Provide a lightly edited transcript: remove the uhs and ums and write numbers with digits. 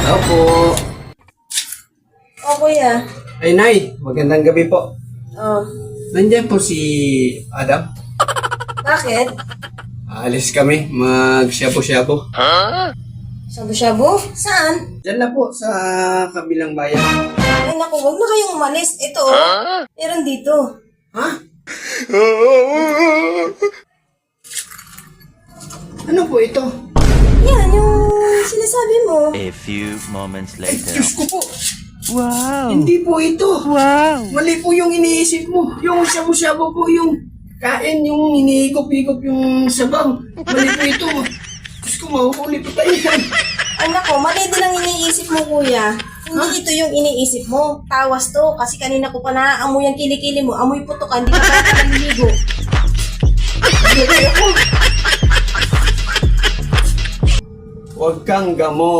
Opo. O kuya. Ay, Nay. Magandang gabi po. Oh. Nandiyan po si Adam. Bakit? Aalis kami. Mag-shabu-shabu. Shabu-shabu? Saan? Diyan na po sa kabilang bayan. Ay naku, huwag na kayong umalis. Ito oh. Meron dito. Ha? Ano po ito? Yan, yung sinasabi mo. A few moments Ay, later. Diyos ko po. Wow! Hindi po ito. Wow! Mali po yung iniisip mo. Yung shabu-shabu po yung kain, yung iniikop-ikop yung sabaw. Mali po ito. Diyos ko, mahuhuli po tayo yan. Ay naku, mali din ang iniisip mo kuya. Hindi ito yung iniisip mo. Tawas to. Kasi kanina ko pa naaamoy ang kilikili mo. Amoy putok ka. Hindi ka pa naliligo. Huwag kang gamo.